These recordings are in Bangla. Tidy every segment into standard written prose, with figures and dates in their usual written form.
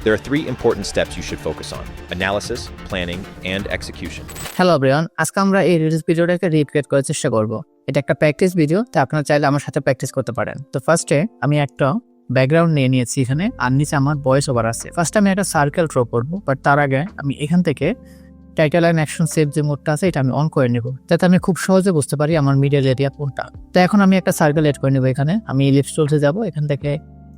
There are 3 important steps you should focus on: analysis, planning, and execution. Hello everyone, আজকে আমরা এই রিলস ভিডিওটাকে রিক্রিয়েট করার চেষ্টা করব। এটা একটা প্র্যাকটিস ভিডিও, তো আপনারা চাইলে আমার সাথে প্র্যাকটিস করতে পারেন। তো ফার্স্টে আমি একটা ব্যাকগ্রাউন্ড নিয়ে নিয়েছি এখানে, আর নিচে আমার ভয়েস ওভার আছে। ফার্স্ট আমি একটা সার্কেল ড্র করব, বাট তার আগে আমি এখান থেকে টাইটেল অ্যান্ড অ্যাকশন সেভ যে মোডটা আছে এটা আমি অন করে নেব, যাতে আমি খুব সহজে বুঝতে পারি আমার মিডল এরিয়া কোনটা। তো এখন আমি একটা সার্কেল এড করে নেব। এখানে আমি ইলিপস টুলসে যাব, এখান থেকে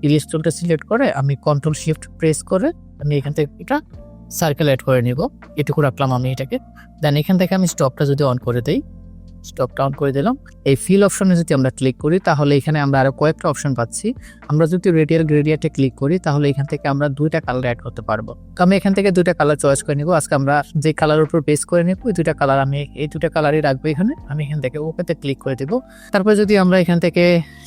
ইলিপস টুলটা সিলেক্ট করে আমি কন্ট্রোল শিফট প্রেস করে আমি এখান থেকে এটা সার্কেল এড করে নিব। এটুকু রাখলাম আমি এটাকে। দেন এখান থেকে আমি স্টপটা যদি অন করে দিই, স্টপটা অন করে দিলাম। এই ফিল অপশনে যদি আমরা ক্লিক করি তাহলে এখানে আমরা আরো কয়েকটা অপশন পাচ্ছি। আমরা যদি রেডিয়াল গ্রেডিয়েন্টে ক্লিক করি তাহলে এখান থেকে আমরা 2টা কালার অ্যাড করতে পারবো। তো আমি এখান থেকে 2টা কালার চয়েস করে নিব। আজকে আমরা যে কালারের উপর বেস করে নিব ওই 2টা কালার আমি এই 2টা কালারই রাখবো এখানে। আমি এখান থেকে ওকেতে ক্লিক করে দেব। তারপর যদি আমরা এখান থেকে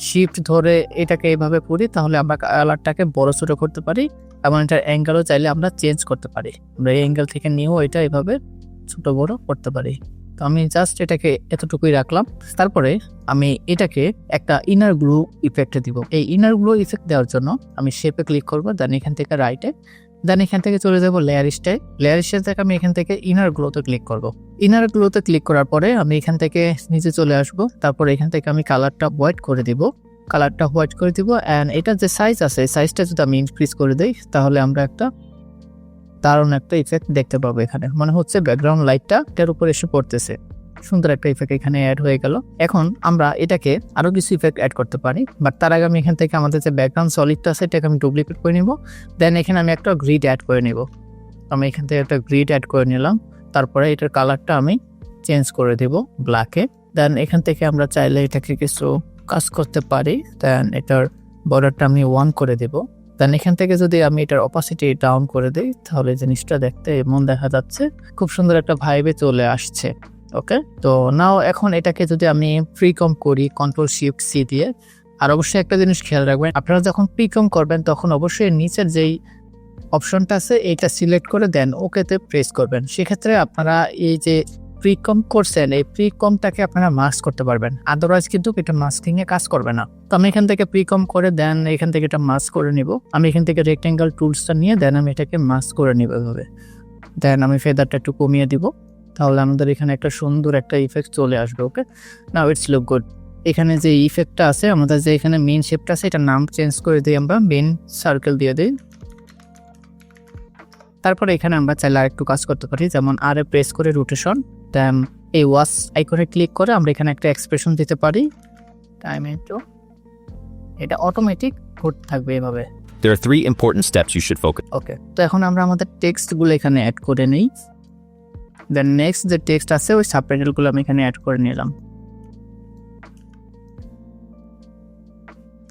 শিফট ধরে এটাকে এইভাবে করি তাহলে আমরা কালারটাকে বড় ছোট করতে পারি, এবং এটার অ্যাঙ্গেলও চাইলে আমরা চেঞ্জ করতে পারি। আমরা এই অ্যাঙ্গেল থেকে নিয়েও এটা এইভাবে ছোট বড় করতে পারি। তো আমি জাস্ট এটাকে এতটুকুই রাখলাম। তারপরে আমি এটাকে একটা ইনার গ্লো ইফেক্টে দিব। এই ইনার গ্লো ইফেক্ট দেওয়ার জন্য আমি শেপে ক্লিক করবো, দেন এখান থেকে রাইটে, দেন এখান থেকে চলে যাব লেয়ার স্টাইল। লেয়ার স্টাইল থেকে আমি এখান থেকে ইনার গ্লোতে ক্লিক করব। ইনার গ্লোতে ক্লিক করার পরে আমি এখান থেকে নিচে চলে আসব। তারপর এখান থেকে আমি কালারটা হোয়াইট করে দিব, কালারটা হোয়াইট করে দিব। অ্যান্ড এটার যে সাইজ আছে সাইজটা যদি আমি ইনক্রিজ করে দিই তাহলে আমরা একটা দারুণ একটা ইফেক্ট দেখতে পাবো। এখানে মনে হচ্ছে ব্যাকগ্রাউন্ড লাইটটা এটার উপর এসে পড়তেছে, সুন্দর একটা ইফেক্ট এখানে অ্যাড হয়ে গেল। এখন আমরা এটাকে আরো কিছু ইফেক্ট অ্যাড করতে পারি, বাট তার আগে আমি এখান থেকে আমাদের যে ব্যাকগ্রাউন্ড সলিডটা আছে এটাকে আমি ডুপ্লিকেট করে নিব। দেন এখানে আমি একটা গ্রিড অ্যাড করে নিব। আমি এখান থেকে একটা গ্রিড অ্যাড করে নিলাম। তারপরে এটার কালারটা আমি চেঞ্জ করে দিব ব্ল্যাকে। দেন এখান থেকে আমরা চাইলে এটাকে কিছু কাজ করতে পারি। দেন এটার বর্ডারটা আমি 1 করে দেব। দেন এখান থেকে যদি আমি এটার অপাসিটি ডাউন করে দিই তাহলে জিনিসটা দেখতে এমন দেখা যাচ্ছে, খুব সুন্দর একটা ভাইবে চলে আসছে। ওকে, তো নাও এখন এটাকে যদি আমি প্রিকম করি কন্ট্রোল শিফট সি দিয়ে। আর অবশ্যই একটা জিনিস খেয়াল রাখবেন, আপনারা যখন প্রিকম করবেন তখন অবশ্যই নিচের যেই অপশনটা আছে এইটা সিলেক্ট করে দেন ওকেতে প্রেস করবেন। সেক্ষেত্রে আপনারা এই যে প্রিকম করছেন এই প্রিকমটাকে আপনারা মাস্ক করতে পারবেন, আদারওয়াইজ কিন্তু এটা মাস্কিং এ কাজ করবে না। তো আমি এখান থেকে প্রিকম করে দেন এখান থেকে এটা মাস্ক করে নিব। আমি এখান থেকে রেক্টেঙ্গেল টুলসটা নিয়ে দেন আমি এটাকে মাস্ক করে নিব এভাবে। দেন আমি ফেদারটা একটু কমিয়ে দিব, তাহলে আমাদের এখানে একটা সুন্দর একটা ইফেক্ট চলে আসবে। ওকে, নাও ইটস লুক গুড। এখানে যে ইফেক্টটা আছে আমাদের যে এখানে মেইন শেপটা আছে এটার নাম চেঞ্জ করে দিই, আমরা মেইন সার্কেল দিয়ে দিই। তারপরে এখানে আমরা চাইলে আরেকটু কাজ করতে পারি, যেমন আর প্রেস করে রোটেশন, দেন এই ওয়াশ আইকনে ক্লিক করে আমরা এখানে একটা এক্সপ্রেশন দিতে পারি। টাইম ইনটু এটা অটোমেটিক ঘুরতে থাকবে এভাবে। There are 3 important steps you should focus. ওকে, তো এখন আমরা আমাদের টেক্সটগুলো এখানে অ্যাড করে নিই। দেন নেক্সট যে টেক্সট আছে ওই সাবটাইটেলগুলো আমি এখানে অ্যাড করে নিলাম।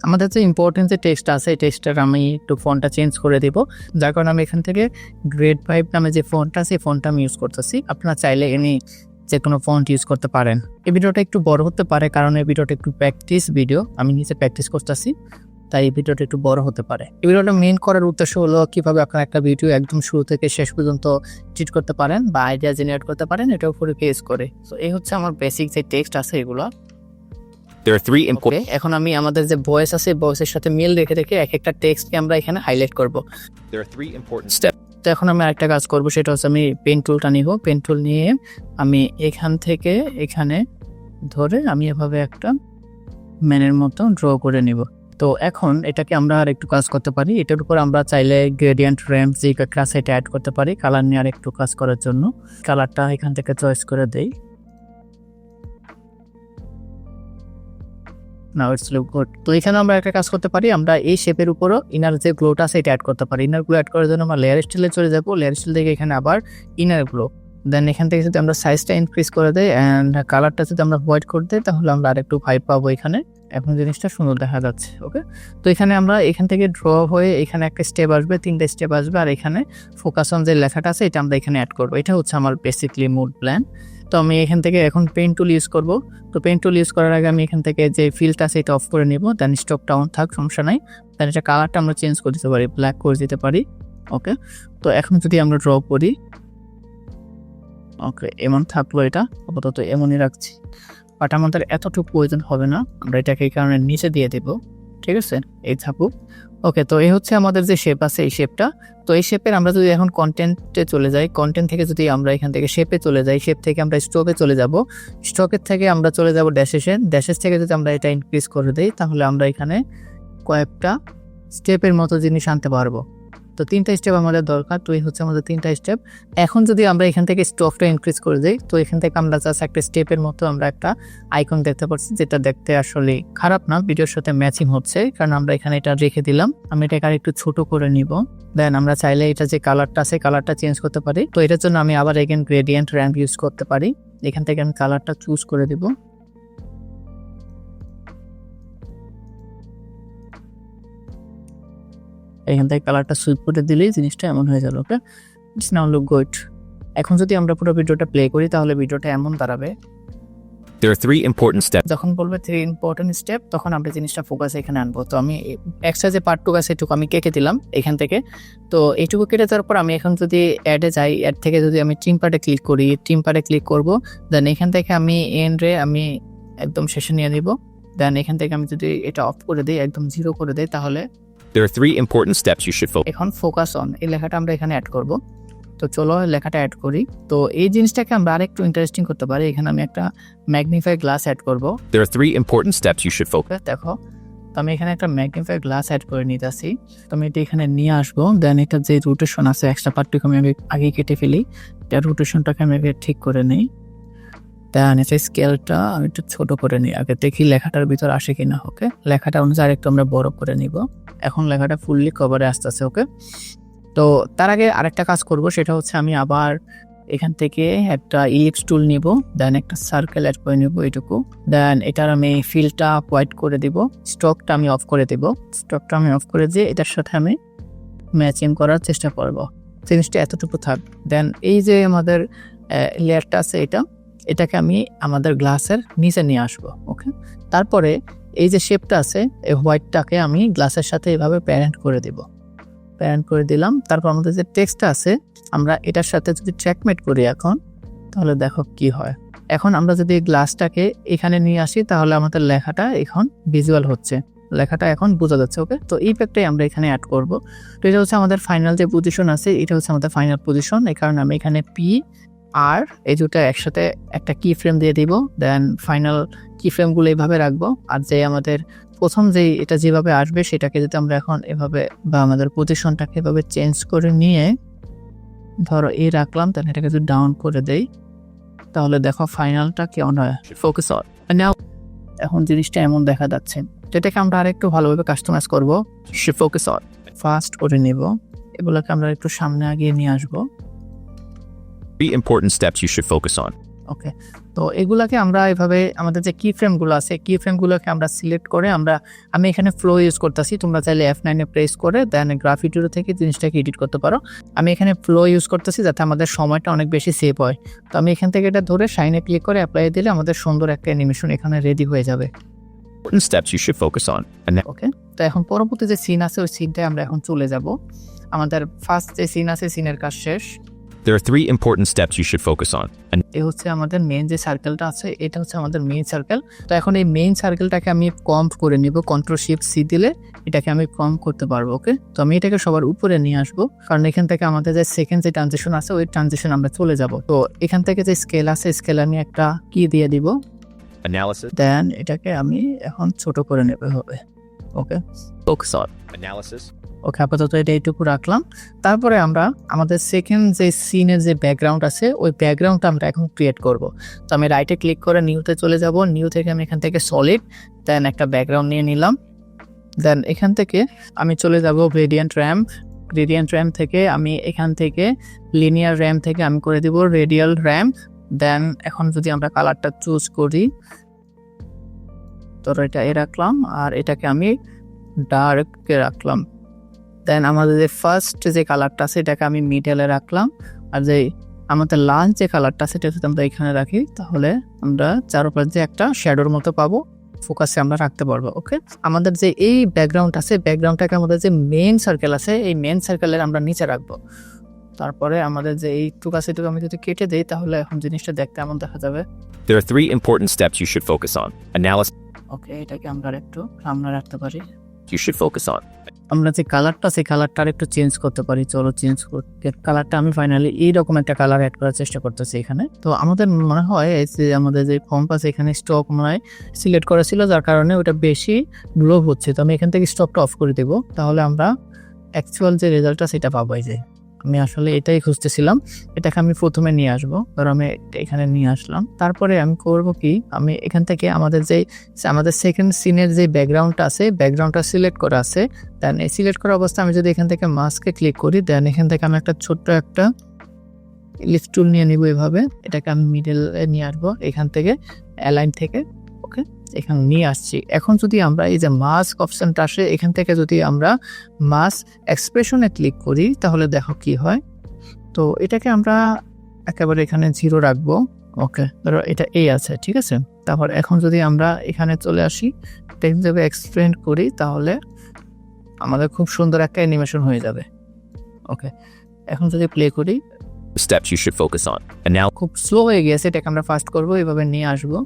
আমাদের যে ইম্পর্টেন্ট যে টেক্সট আছে এই টেক্সটার আমি একটু ফন্টটা চেঞ্জ করে দিব, যার কারণে আমি এখান থেকে গ্রেড 5 নামে যে ফন্টটা আছে এই ফন্টটা আমি ইউজ করতেছি। আপনারা চাইলে এনি যে কোনো ফন্ট ইউজ করতে পারেন। এই ভিডিওটা একটু বড় হতে পারে কারণ এই ভিডিওটা একটু প্র্যাকটিস ভিডিও, আমি নিচে প্র্যাকটিস করতেছি, তাই এই ভিডিওটা একটু বড় হতে পারে। এই ভিডিওটা মেইন করার উদ্দেশ্য হলো কিভাবে আপনারা একটা ভিডিও একদম শুরু থেকে শেষ পর্যন্ত ট্রিট করতে পারেন বা আইডিয়া জেনারেট করতে পারেন এটার উপরে বেস করে। সো এই হচ্ছে আমার বেসিক যে টেক্সট আছে এগুলো। There are 3 important এখন আমি আমাদের যে ভয়েস আছে ভয়েসের সাথে মিল রেখে রেখে এক একটা টেক্সটকে আমরা এখানে হাইলাইট করব। There are 3 important steps. তো এখন আমি আরেকটা কাজ করব, সেটা হচ্ছে আমি পেন টুলটা নিব। পেন টুল নিয়ে আমি এখান থেকে এখানে ধরে আমি এভাবে একটা ম্যানের মতো ড্র করে নিব। তো এখন এটাকে আমরা আর একটু কাজ করতে পারি। এটার উপর আমরা চাইলে গ্রেডিয়েন্ট র্যাম্প যে ক্লাস এটা অ্যাড করতে পারি কালার নিয়ে আর একটু কাজ করার জন্য। কালারটা এখান থেকে চয়েস করে দেই। Now it's look good. তো এখানে আমরা একটা কাজ করতে পারি, আমরা এই শেপের উপরও ইনার যে গ্লোটা আছে এটা অ্যাড করতে পারি। ইনার গ্লো অ্যাড করার জন্য আমরা লেয়ার স্টাইলে চলে যাবো। লেয়ার স্টাইল থেকে এখানে আবার ইনার গ্লো, দেন এখান থেকে যদি আমরা সাইজটা ইনক্রিজ করে দেই অ্যান্ড কালারটা যদি আমরা হোয়াইট করে দিই তাহলে আমরা আরেকটু ভাইব পাবো এখানে। এখন জিনিসটা সুন্দর দেখা যাচ্ছে। ওকে, তো এখানে আমরা এখান থেকে ড্র হয়ে এখানে একটা স্টেপ আসবে, 3টা স্টেপ আসবে, আর এখানে ফোকাস অন যে লেখাটা আছে এটা আমরা এখানে অ্যাড করবো। এটা হচ্ছে আমার বেসিকলি মুড প্ল্যান। তো আমি এখান থেকে এখন পেন টুল ইউজ করব। তো পেন টুল ইউজ করার আগে আমি এখান থেকে যে ফিলটা আছে এটা অফ করে নিব, দেন স্টপটা অন থাক, সমস্যা নাই। দেন এটা কালারটা আমরা চেঞ্জ করে দিতে পারি, ব্ল্যাক করে দিতে পারি। ওকে, তো এখন যদি আমরা ড্র করি, ওকে এমন থাকলো, এটা আপাতত এমনই রাখছি। বাট আমাদের এতটুকু প্রয়োজন হবে না, আমরা এটাকে এই কারণে নিচে দিয়ে দেব। ঠিক আছে, এই থাকুক। ওকে, তো এই হচ্ছে আমাদের যে শেপ আছে এই শেপটা। তো এই শেপের আমরা যদি এখন কন্টেন্টে চলে যাই, কন্টেন্ট থেকে যদি আমরা এখান থেকে শেপে চলে যাই, শেপ থেকে আমরা স্ট্রোকে চলে যাব, স্ট্রোকের থেকে আমরা চলে যাব ড্যাশেসে, ড্যাশেস থেকে যদি আমরা এটা ইনক্রিজ করে দিই তাহলে আমরা এখানে কয়েকটা স্টেপের মতো জিনিস আনতে পারবো। তো 3টা স্টেপ আমাদের দরকার, তো এই হচ্ছে আমাদের 3টা স্টেপ। এখন যদি আমরা এখান থেকে স্ট্রোকটা ইনক্রিজ করে দিই, তো এখান থেকে আমরা জাস্ট একটা স্টেপের মতো আমরা একটা আইকন দেখতে পাচ্ছি, যেটা দেখতে আসলে খারাপ না, ভিডিওর সাথে ম্যাচিং হচ্ছে, কারণ আমরা এখানে এটা রেখে দিলাম। আমি এটাকে আর একটু ছোট করে নিব, দেন আমরা চাইলে এটা যে কালারটা আছে কালারটা চেঞ্জ করতে পারি। তো এটার জন্য আমি আবার এগেন গ্রেডিয়েন্ট র্যাম্প ইউজ করতে পারি। এখান থেকে আমি কালারটা চুজ করে দিব, এখান থেকে কালারটা সুইপ করে দিলেই জিনিসটা এমন হয়ে যাবে। ওকে, ইটস নাও লুক গুড। এখন যদি আমরা পুরো ভিডিওটা প্লে করি তাহলে ভিডিওটা এমন দাঁড়াবে। There are 3 important steps. যখন বলবে 3 ইম্পর্টেন্ট স্টেপ, তখন আমরা জিনিসটা ফোকাস এখানে আনবো। তো আমি এক্সট্রা যে পার্টটুকু আছে এটুকু আমি কেটে দিলাম এখান থেকে। তো এইটুকু কেটে দেওয়ার পর আমি এখন যদি অ্যাডে যাই, অ্যাড থেকে যদি আমি ট্রিম পার্টে ক্লিক করি, ট্রিম পার্টে ক্লিক করব, দেন এখান থেকে আমি এন্ডে আমি একদম শেষে নিয়ে দিব। দেন এখান থেকে আমি যদি এটা অফ করে দিই, একদম 0 করে দিই, তাহলে There are 3 important steps you should focus. এখন ফোকাস অন এই লেখাটা আমরা এখানে অ্যাড করব। তো চলো লেখাটা অ্যাড করি। তো এই জিনিসটাকে আমরা আরেকটু ইন্টারেস্টিং করতে পারি। এখানে আমি একটা ম্যাগনিফাই গ্লাস অ্যাড করব। There are 3 important steps you should focus. দেখো, তো আমি এখানে একটা ম্যাগনিফাই গ্লাস অ্যাড করে নিতেছি। তো আমি এটা এখানে নিয়ে আসবো, দেন এটা যে রোটেশন আছে এক্সট্রা পার্টটুকু আমি আগে কেটে ফেলি, এটা রোটেশনটাকে আমি আগে ঠিক করে নিই। দেন এটা স্কেলটা আমি একটু ছোট করে নিই, আগে দেখি লেখাটার ভিতর আসে কিনা। ওকে, লেখাটা অনুযায়ী আরেকটু আমরা বড় করে নিব। এখন লেখাটা ফুললি কভারে আসতেছে। ওকে, তো তার আগে আরেকটা কাজ করব, সেটা হচ্ছে আমি আবার এখান থেকে একটা ইলিপস টুল নিব, দেন একটা সার্কেল অ্যাড করে নিব এইটুকু, দেন এটার আমি ফিলটা হোয়াইট করে দিব, স্ট্রোকটা আমি অফ করে দিব। স্ট্রোকটা আমি অফ করে দিয়ে এটার সাথে আমি ম্যাচিং করার চেষ্টা করব, জিনিসটা এতটুকু থাক। দেন এই যে আমাদের লেয়ারটা আছে এটাকে আমি আমাদের গ্লাসের নিচে নিয়ে আসবো। ওকে, তারপরে এই যে শেপটা আছে এই হোয়াইটটাকে আমি গ্লাসের সাথে এভাবে প্যারেন্ট করে দিব, প্যারেন্ট করে দিলাম। তারপর আমাদের যে টেক্সটটা আছে আমরা এটার সাথে যদি ট্র্যাকমেট করি এখন, তাহলে দেখো কি হয়। এখন আমরা যদি গ্লাসটাকে এখানে নিয়ে আসি তাহলে আমাদের লেখাটা এখন ভিজুয়াল হচ্ছে, লেখাটা এখন বোঝা যাচ্ছে। ওকে, তো এই প্যাকটাই আমরা এখানে অ্যাড করব। তো এটা হচ্ছে আমাদের ফাইনাল যে পজিশন আছে, এটা হচ্ছে আমাদের ফাইনাল পজিশন। এই কারণে আমি এখানে পি আর এই দুটো একসাথে একটা কি ফ্রেম দিয়ে দিব, দেন ফাইনাল কি ফ্রেমগুলো এইভাবে রাখবো। আর যে আমাদের প্রথম যে এটা যেভাবে আসবে সেটাকে যদি আমরা এখন এভাবে বা আমাদের পজিশনটাকে এভাবে চেঞ্জ করে নিয়ে ধরো এই রাখলাম, তাহলে এটাকে যদি ডাউন করে দেই তাহলে দেখো ফাইনালটা কেমন হয়। ফোকাস অন নাও, এখন জিনিসটা এমন দেখা যাচ্ছে। যেটাকে আমরা আরেকটু ভালোভাবে কাস্টমাইজ করবো, ফোকাস অন ফাস্ট করে নিব, এগুলোকে আমরা একটু সামনে আগিয়ে নিয়ে আসবো। 3 important steps you should focus on. ওকে, তো এগুলাকে আমরা এভাবে আমাদের যে কি ফ্রেমগুলো আছে কি ফ্রেমগুলোকে আমরা সিলেক্ট করে আমি এখানে ফ্লো ইউজ করতেছি, তোমরা চাইলে F9 এ প্রেস করে দেন গ্রাফিক টুল থেকে জিনিসটাকে এডিট করতে পারো। আমি এখানে ফ্লো ইউজ করতেছি যাতে আমাদের সময়টা অনেক বেশি সেভ হয়। তো আমি এখান থেকে এটা ধরে শাইনে ক্লিক করে অ্যাপ্লাই দিলে আমাদের সুন্দর একটা অ্যানিমেশন এখানে রেডি হয়ে যাবে। Important steps you should focus on. And ওকে, তো এখন পরবর্তী যে সিন আছে ওই সিনটায় আমরা এখন চলে যাব। আমাদের ফার্স্ট যে সিন আছে সিনের কাজ শেষ। there are 3 important steps you should focus on. And এই হচ্ছে আমাদের মেইন যে সার্কেলটা আছে, এটা হচ্ছে আমাদের মেইন সার্কেল। তো এখন এই মেইন সার্কেলটাকে আমি কম্প করে নিব, Ctrl+Shift+C দিলে এটাকে আমি কম্প করতে পারবো। ওকে, তো আমি এটাকে সবার উপরে নিয়ে আসবো, কারণ এখান থেকে আমাদের যে সেকেন্ড যে ট্রানজিশন আছে ওই ট্রানজিশন আমরা চলে যাব। তো এখান থেকে যে স্কেল আছে স্কেল আমি একটা কি দিয়ে দিব, analysis, দেন এটাকে আমি এখন ছোট করে নেবে হবে। ওকে, ফোকাস অন analysis, ওকে, আপাতত এটা এইটুকু রাখলাম। তারপরে আমরা আমাদের সেকেন্ড যে সিনের যে ব্যাকগ্রাউন্ড আছে ওই ব্যাকগ্রাউন্ডটা আমরা এখন ক্রিয়েট করব। তো আমি রাইটে ক্লিক করে নিউতে চলে যাব, নিউ থেকে আমি এখান থেকে সলিড দেন একটা ব্যাকগ্রাউন্ড নিয়ে নিলাম। দেন এখান থেকে আমি চলে যাব গ্রেডিয়েন্ট র্যাম্প থেকে আমি এখান থেকে লিনিয়ার র্যাম্প থেকে আমি করে দিব রেডিয়াল র্যাম্প। দেন এখন যদি আমরা কালারটা চুজ করি, তো এটা রাখলাম আর এটাকে আমি ডার্কে রাখলাম। দেন আমাদের যে ফার্স্ট যে কালারটা আছে এটাকে আমি মিডলে রাখলাম, আর যে আমাদের লাস্ট যে কালারটা আছে সেটা যদি আমরা এখানে রাখি তাহলে আমরা চারপাশে যে একটা শ্যাডোর মতো পাবো, ফোকাসে আমরা রাখতে পারবো। ওকে, আমাদের যে এই ব্যাকগ্রাউন্ড আছে ব্যাকগ্রাউন্ডটাকে আমাদের যে মেইন সার্কেল আছে এই মেইন সার্কেলের আমরা নিচে রাখবো। তারপরে আমাদের যে এইটুকু আছে এটুকু আমি যদি কেটে দিই তাহলে এখন জিনিসটা দেখতে এমন দেখা যাবে। there are 3 important steps you should focus on. Analysis, ওকে, এটাকে আমরা একটু সামনে রাখতে পারি। you should focus on. আমরা যে কালারটা সেই কালারটা একটু চেঞ্জ করতে পারি। চলো চেঞ্জ করতে, কালারটা আমি ফাইনালি এইরকম একটা কালার অ্যাড করার চেষ্টা করতেছি এখানে। তো আমাদের মনে হয় এই যে আমাদের যে কম্পাস এখানে স্টক মনে হয় সিলেক্ট করা ছিল, যার কারণে ওটা বেশি গ্লো হচ্ছে। তো আমি এখান থেকে স্টকটা অফ করে দেবো, তাহলে আমরা অ্যাকচুয়াল যে রেজাল্টটা সেটা পাবো। এই যে আমি আসলে এটাই খুঁজতেছিলাম, এটাকে আমি প্রথমে নিয়ে আসবো, ধরো আমি এখানে নিয়ে আসলাম। তারপরে আমি করব কি, আমি এখান থেকে আমাদের সেকেন্ড সিনের যে ব্যাকগ্রাউন্ডটা আছে, ব্যাকগ্রাউন্ডটা সিলেক্ট করা আছে। দেন এই সিলেক্ট করা অবস্থা আমি যদি এখান থেকে মাস্কে ক্লিক করি, দেন এখান থেকে আমি একটা ছোট্ট একটা লিফট টুল নিয়ে নিব এভাবে, এটাকে আমি মিডলে নিয়ে আসবো এখান থেকে, অ্যালাইন থেকে। ওকে, এখানে নিয়ে আসছি। এখন যদি আমরা এই যে মাস্ক অপশনটা আসে, এখান থেকে যদি আমরা মাস্ক এক্সপ্রেশনে ক্লিক করি, তাহলে দেখো কি হয়। তো এটাকে আমরা একেবারে এখানে 0 রাখবো। ওকে, ধরো এটা এই আছে, ঠিক আছে। তারপর এখন যদি আমরা এখানে চলে আসি, টেক্সট যদি এক্সপ্লেন করি, তাহলে আমাদের খুব সুন্দর একটা অ্যানিমেশন হয়ে যাবে। ওকে, এখন যদি প্লে করি, Steps you should focus on. And now খুব স্লো হয়ে গিয়েছে, এটাকে আমরা ফাস্ট করবো, এভাবে নিয়ে আসবো।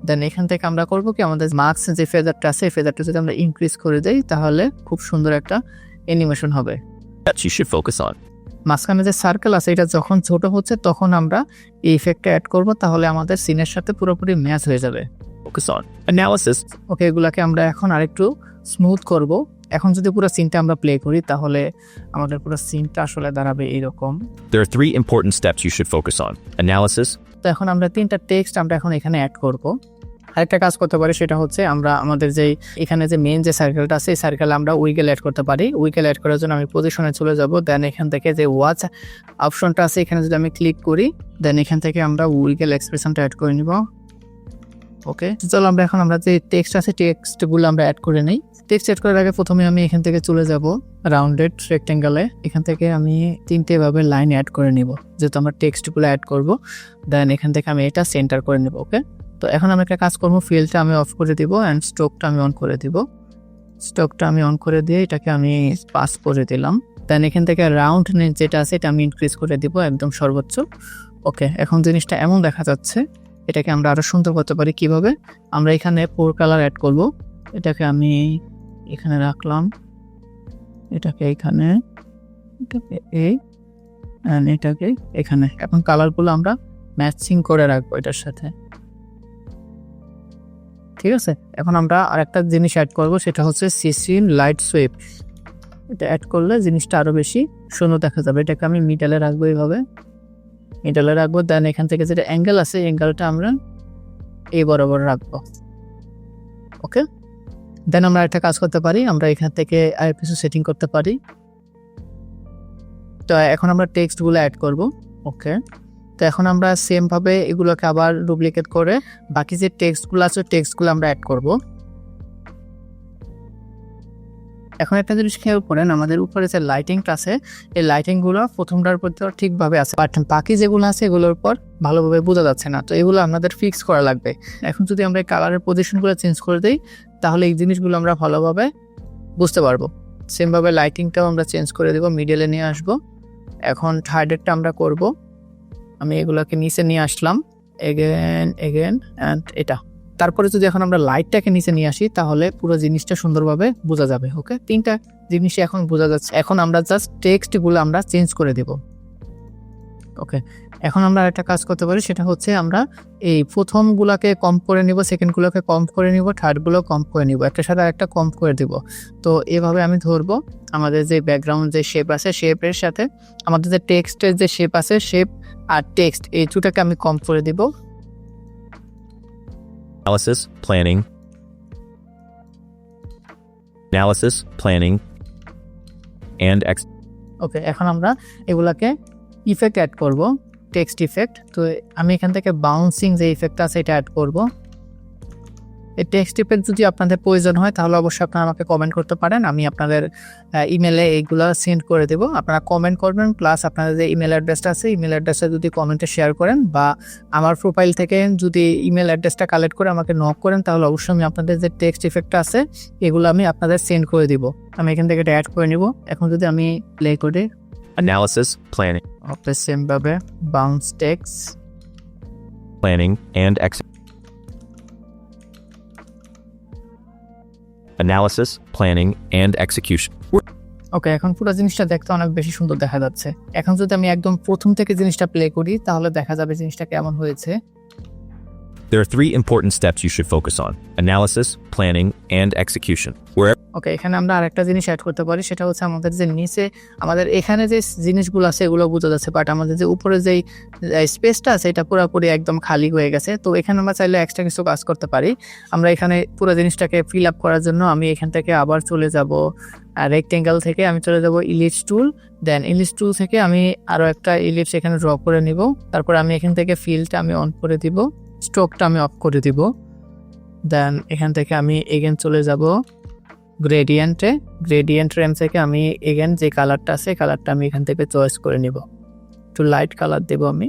দেন এখান থেকে আমরা করবো কি, আমাদের মার্কস যে ফেজারটা আছে, এই ফেজারটা যদি আমরা ইনক্রিজ করে দেই, তাহলে খুব সুন্দর একটা অ্যানিমেশন হবে। steps you should focus on. মাঝখানে যে সার্কেল আছে, এটা যখন ছোট হচ্ছে তখন আমরা এই ইফেক্টটা অ্যাড করব, তাহলে আমাদের সিনের সাথে পুরোপুরি ম্যাচ হয়ে যাবে। Focus on. Analysis. ওকে, এগুলাকে আমরা এখন আরেকটু স্মুথ করব। এখন যদি পুরো সিনটা আমরা প্লে করি, তাহলে আমাদের পুরো সিনটা আসলে দাঁড়াবে এইরকম। There are 3 important steps you should focus on. Analysis, তো এখন আমরা 3টা টেক্সট আমরা এখন এখানে অ্যাড করব। আরেকটা কাজ করতে পারি, সেটা হচ্ছে আমরা আমাদের যে এখানে যে মেইন যে সার্কেলটা আছে, এই সার্কেলে আমরা উইগেল অ্যাড করতে পারি। উইগেল অ্যাড করার জন্য আমি পজিশনে চলে যাব। দেন এখান থেকে যে ওয়াচ অপশনটা আছে, এখানে যদি আমি ক্লিক করি, দেন এখান থেকে আমরা উইগেল এক্সপ্রেশনটা অ্যাড করে নিব। ওকে, চলো আমরা যে টেক্সট আছে, টেক্সটগুলো আমরা অ্যাড করে নিই। টেক্সট অ্যাড করার আগে প্রথমে আমি এখান থেকে চলে যাব রাউন্ডেড রেক্টেঙ্গেলে। এখান থেকে আমি 3টে ভাবে লাইন অ্যাড করে নিব, যেহেতু আমরা টেক্সটগুলো অ্যাড করব। দেন এখান থেকে আমি এটা সেন্টার করে নেব। ওকে, তো এখন আমি একটা কাজ করবো, ফিলটা আমি অফ করে দিব অ্যান্ড স্ট্রোকটা আমি অন করে দিব। স্ট্রোকটা আমি অন করে দিয়ে এটাকে আমি পাস করে দিলাম। দেন এখান থেকে রাউন্ড যেটা আছে, এটা আমি ইনক্রিজ করে দিব একদম সর্বোচ্চ। ওকে, এখন জিনিসটা এমন দেখা যাচ্ছে। এটাকে আমরা আরো সুন্দর করতে পারি কিভাবে, আমরা এখানে 4 কালার অ্যাড করব। এটাকে আমি এখানে রাখলাম, এটাকে এখানে, এটাকে এই, এন্ড এটাকে এখানে। এখন কালারগুলো আমরা ম্যাচিং করে রাখবো এটার সাথে, ঠিক আছে। এখন আমরা আরেকটা জিনিস অ্যাড করব, সেটা হচ্ছে সিসিন লাইট সুইপ। এটা অ্যাড করলে জিনিসটা আরো বেশি সুন্দর দেখা যাবে। এটাকে আমি মিডলে রাখবো, এইভাবে মিডলে রাখবো। দেন এখান থেকে যেটা অ্যাঙ্গেল আছে, অ্যাঙ্গেলটা আমরা এই বরাবর রাখবো। ওকে, দেন আমরা একটা কাজ করতে পারি, আমরা এখান থেকে আর কিছু সেটিং করতে পারি। তো এখন আমরা টেক্সটগুলো অ্যাড করব। ওকে, তো এখন আমরা সেম ভাবে এগুলোকে আবার ডুপ্লিকেট করে বাকি যে টেক্সটগুলো আছে, টেক্সটগুলো আমরা অ্যাড করব। এখন একটা জিনিস খেয়াল করেন, আমাদের উপরে যে লাইটিংটা আছে, এই লাইটিংগুলো প্রথমটার প্রতি ঠিকভাবে আছে, বাট বাকি যেগুলো আছে এগুলোর উপর ভালোভাবে বোঝা যাচ্ছে না। তো এগুলো আমাদের ফিক্স করা লাগবে। এখন যদি আমরা কালারের পজিশনগুলো চেঞ্জ করে দিই, তাহলে এই জিনিসগুলো আমরা ভালোভাবে বুঝতে পারবো। সেমভাবে লাইটিংটাও আমরা চেঞ্জ করে দেবো, মিডলে নিয়ে আসবো। এখন থার্ডেরটা আমরা করব, আমি এগুলোকে নিচে নিয়ে আসলাম, এগেন অ্যান্ড এটা। তারপরে যদি এখন আমরা লাইটটাকে নিচে নিয়ে আসি, তাহলে পুরো জিনিসটা সুন্দরভাবে বোঝা যাবে। ওকে, 3টা জিনিস এখন বোঝা যাচ্ছে। এখন আমরা জাস্ট টেক্সটগুলো আমরা চেঞ্জ করে দেব। ওকে, এখন আমরা একটা কাজ করতে পারি, সেটা হচ্ছে আমরা এই প্রথমগুলোকে কম করে নিব, সেকেন্ডগুলোকে কম করে নিব, থার্ডগুলো কম করে নিব, একটা সাথে একটা কম করে দিব। তো এভাবে আমি ধরবো আমাদের যে ব্যাকগ্রাউন্ড যে শেপ আছে, শেপের সাথে আমাদের যে টেক্সটের যে শেপ আছে, শেপ আর টেক্সট, এই দুটাকে আমি কম করে দিব। analysis, planning, and ওকে, এখন আমরা এগুলাকে ইফেক্ট অ্যাড করব, টেক্সট ইফেক্ট। তো আমি এখান থেকে বাউন্সিং যে ইফেক্টটা আছে এটা অ্যাড করব। এই টেক্সট ইফেক্ট যদি আপনাদের প্রয়োজন হয়, তাহলে অবশ্যই আপনারা আমাকে কমেন্ট করতে পারেন, আমি আপনাদের ইমেলে এইগুলো সেন্ড করে দেবো। আপনারা কমেন্ট করবেন, প্লাস আপনাদের যে ইমেল অ্যাড্রেসটা আছে, ইমেল অ্যাড্রেসটা যদি কমেন্টে শেয়ার করেন, বা আমার প্রোফাইল থেকে যদি ইমেল অ্যাড্রেসটা কালেক্ট করে আমাকে নক করেন, তাহলে অবশ্যই আমি আপনাদের যে টেক্সট ইফেক্টটা আছে এগুলো আমি আপনাদের সেন্ড করে দিব। আমি এখান থেকে এটা অ্যাড করে নিব। এখন যদি আমি প্লে করি, analysis, planning, সেমভাবে bounce text, and analysis, planning, and execution. ওকে, এখন পুরো জিনিসটা দেখতে অনেক বেশি সুন্দর দেখা যাচ্ছে। এখন যদি আমি একদম প্রথম থেকে জিনিসটা প্লে করি তাহলে দেখা যাবে জিনিসটা কেমন হয়েছে। There are 3 important steps you should focus on: analysis, planning, and execution. Wherever ওকে, এখানে আমরা আরেকটা জিনিস অ্যাড করতে পারি, সেটা হচ্ছে আমাদের যে নিচে আমাদের এখানে যে জিনিসগুলো আছে এগুলো বোঝা যাচ্ছে, বাট আমাদের যে উপরে যেই স্পেসটা আছে এটা পুরোপুরি একদম খালি হয়ে গেছে। তো এখানে আমরা চাইলে এক্সট্রা কিছু কাজ করতে পারি। আমরা এখানে পুরো জিনিসটাকে ফিল আপ করার জন্য আমি এখান থেকে আবার চলে যাব রেক্টেঙ্গেল থেকে আমি চলে যাব ইলিপস টুল, দেন ইলিপস টুল থেকে আমি আরও একটা ইলিপস এখানে ড্র করে নিব। তারপর আমি এখান থেকে ফিলটা আমি অন করে দিব, স্ট্রোকটা আমি অফ করে দিব। দেন এখান থেকে আমি এগেন চলে যাব গ্রেডিয়েন্ট র্যাম থেকে আমি এগেন যে কালারটা আছে কালারটা আমি এখান থেকে চয়েস করে নিব, একটু লাইট কালার দেবো আমি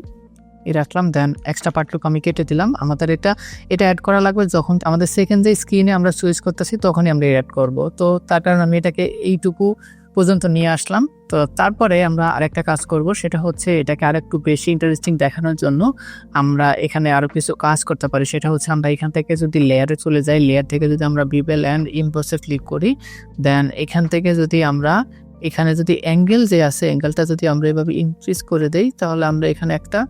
রাখলাম। দেন এক্সট্রা পার্টটুকু আমি কেটে দিলাম। আমাদের এটা অ্যাড করা লাগবে যখন আমাদের সেকেন্ড যে স্ক্রিনে আমরা সুইচ করতেছি তখনই আমরা অ্যাড করব। তো তার কারণে আমি এটাকে এইটুকু পর্যন্ত নিয়ে আসলাম। তো তারপরে আমরা আরেকটা কাজ করব, সেটা হচ্ছে এটাকে আরেকটু বেশি ইন্টারেস্টিং দেখানোর জন্য আমরা এখানে আরও কিছু কাজ করতে পারি। সেটা হচ্ছে আমরা এখান থেকে যদি লেয়ারে চলে যাই, লেয়ার থেকে যদি আমরা বিবেল অ্যান্ড ইম্পোসে ক্লিক করি, দেন এখান থেকে যদি আমরা এখানে যদি অ্যাঙ্গেল যে আছে অ্যাঙ্গেলটা যদি আমরা এভাবে ইনক্রিজ করে দেই তাহলে আমরা এখানে একটা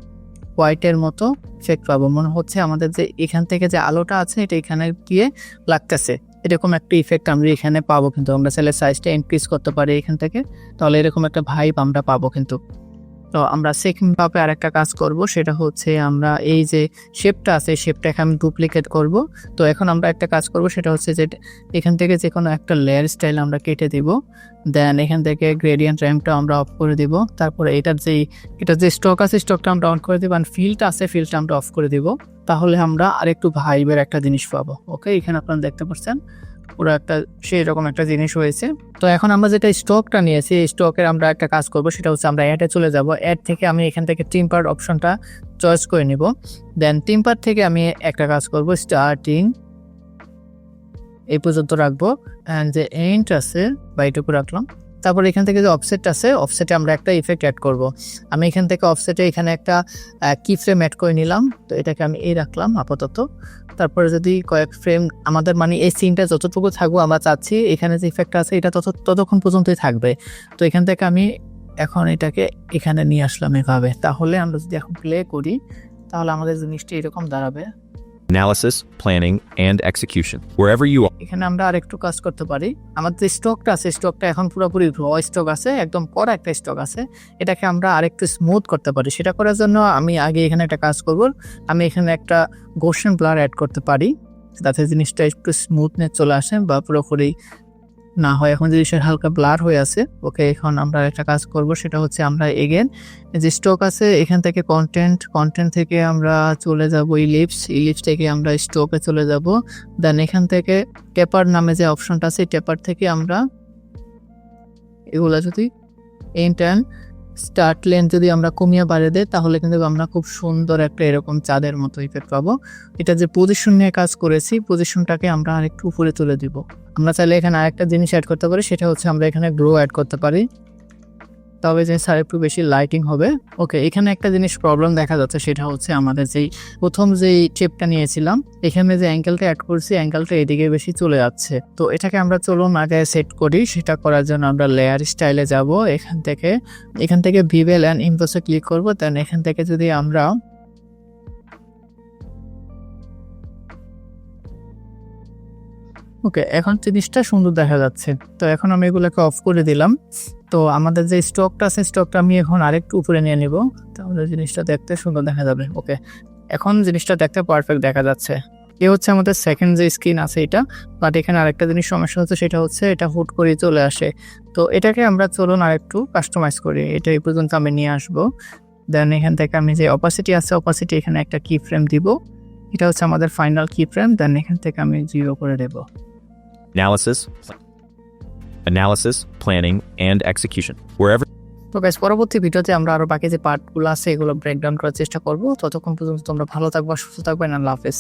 হোয়াইটের মতো ইফেক্ট পাবো। মনে হচ্ছে আমাদের যে এখান থেকে যে আলোটা আছে এটা এখানে গিয়ে লাগতেছে, এরকম একটা ইফেক্ট আমরা এখানে পাবো। কিন্তু আমরা চাইলে সাইজটা ইনক্রিজ করতে পারি এখান থেকে, তাহলে এরকম একটা ভাইব আমরা পাবো কিন্তু। তো আমরা সেকেন্ড পাবে আরেকটা কাজ করব, সেটা হচ্ছে আমরা এই যে শেপটা আছে শেপটাকে আমি ডুপ্লিকেট করব। তো এখন আমরা একটা কাজ করব, সেটা হচ্ছে যে এখান থেকে যে কোনো একটা লেয়ার স্টাইল আমরা কেটে দিব। দেন এখান থেকে গ্রেডিয়েন্ট র্যাম্পটা আমরা অফ করে দিব। তারপরে এটার যে স্টক আছে স্টকটা আমরা অন করে দিব, আর ফিলটা আছে ফিলটা আমরা অফ করে দিব। তাহলে আমরা আরেকটু ভাইবের একটা জিনিস পাবো। ওকে, এখানে আপনারা দেখতে পাচ্ছেন পুরো একটা সেই রকম একটা জিনিস হয়েছে। তো এখন আমরা যেটা স্টকটা নিয়েছি এই স্টকের আমরা একটা কাজ করব, সেটা হচ্ছে আমরা অ্যাডে চলে যাব। অ্যাড থেকে আমি এখান থেকে টেম্পার অপশনটা চয়েস করে নিব। দেন টেম্পার থেকে আমি একটা কাজ করব, স্টার্টিং এই পর্যন্ত রাখবো, অ্যান্ড যে এন্ড আছে বা এইটুকু রাখলাম। তারপর এখান থেকে যে অফসেট আছে অফসেটে আমরা একটা ইফেক্ট অ্যাড করব। আমি এখান থেকে অফসেটে এখানে একটা কি ফ্রেম অ্যাড করে নিলাম। তো এটাকে আমি এই রাখলাম আপাতত। তারপরে যদি কয়েক ফ্রেম আমাদের মানে এই সিনটা যতটুকু থাকবো আমরা চাচ্ছি এখানে যে ইফেক্টটা আছে এটা ততক্ষণ পর্যন্তই থাকবে। তো এখান থেকে আমি এখন এটাকে এখানে নিয়ে আসলাম এভাবে। তাহলে আমরা যদি এখন প্লে করি তাহলে আমাদের জিনিসটা এরকম দাঁড়াবে। analysis, planning, and execution. Wherever you are. এখানে আমরা আরেকটু কাজ করতে পারি। আমাদের যে স্টকটা আছে স্টকটা এখন পুরোপুরি র স্টক আছে, একদম কড়া একটা স্টক আছে। এটাকে আমরা আরেকটু স্মুথ করতে পারি। সেটা করার জন্য আমি আগে এখানে একটা কাজ করব, আমি এখানে একটা গোশন ব্লার অ্যাড করতে পারি যাতে জিনিসটা একটু স্মুথনেস চলে আসে বা পুরোপুরি না হয়। এখন জিনিসের হালকা ব্লার হয়ে আছে। ওকে, এখন আমরা একটা কাজ করব, সেটা হচ্ছে আমরা এগেন যে স্টক আছে এখান থেকে কন্টেন্ট থেকে আমরা চলে যাব ইলিপস থেকে আমরা স্টকে চলে যাব। দেন এখান থেকে টেপার নামে যে অপশনটা আছে টেপার থেকে আমরা এগুলা যদি এন্ড অ্যান্ড স্টার্ট লেন্থ যদি আমরা কমিয়ে বাড়িয়ে দেই তাহলে কিন্তু আমরা খুব সুন্দর একটা এরকম চাঁদের মতো ইফেক্ট পাবো। এটা যে পজিশন নিয়ে কাজ করেছি পজিশনটাকে আমরা আরেকটু উপরে তুলে দিব। আমরা চাইলে এখানে আরেকটা জিনিস অ্যাড করতে পারি, সেটা হচ্ছে আমরা এখানে গ্লো অ্যাড করতে পারি, তবে জিনিস আর একটু বেশি লাইটিং হবে। ওকে, এখানে একটা জিনিস প্রবলেম দেখা যাচ্ছে, সেটা হচ্ছে আমাদের যেই প্রথম যেই শেপটা নিয়েছিলাম এখানে যে অ্যাঙ্গেলটা অ্যাড করছি অ্যাঙ্গেলটা এদিকে বেশি চলে যাচ্ছে। তো এটাকে আমরা চলুন আগে সেট করি। সেটা করার জন্য আমরা লেয়ার স্টাইলে যাব, এখান থেকে ভিভেল অ্যান্ড ইম্পোসে ক্লিক করব। দেন এখান থেকে যদি আমরা ওকে, এখন জিনিসটা সুন্দর দেখা যাচ্ছে। তো এখন আমি এগুলোকে অফ করে দিলাম। তো আমাদের যে স্টকটা আছে স্টকটা আমি এখন আরেকটু উপরে নিয়ে নিব, তাহলে জিনিসটা দেখতে সুন্দর দেখা যাবে। ওকে, এখন জিনিসটা দেখতে পারফেক্ট দেখা যাচ্ছে। এ হচ্ছে আমাদের সেকেন্ড যে স্ক্রিন আছে এটা, বাট এখানে আরেকটা জিনিস সমস্যা হচ্ছে, সেটা হচ্ছে এটা হুট করে চলে আসে। তো এটাকে আমরা চলুন আরেকটু কাস্টমাইজ করি। এটা এই পর্যন্ত আমি নিয়ে আসবো। দেন এখান থেকে আমি যে অপাসিটি আছে অপাসিটি এখানে একটা কি ফ্রেম দিব, এটা হচ্ছে আমাদের ফাইনাল কি ফ্রেম। দেন এখান থেকে আমি 0 করে দেবো। Analysis, planning, and execution. Wherever. তো গাইস, পরবর্তী ভিডিওতে আমরা আরো বাকি যে পার্টগুলো আছে এগুলো ব্রেকডাউন করার চেষ্টা করব। ততক্ষণ পর্যন্ত তোমরা ভালো থাকবা, সুস্থ থাকবেন। আল্লাহ হাফেজ।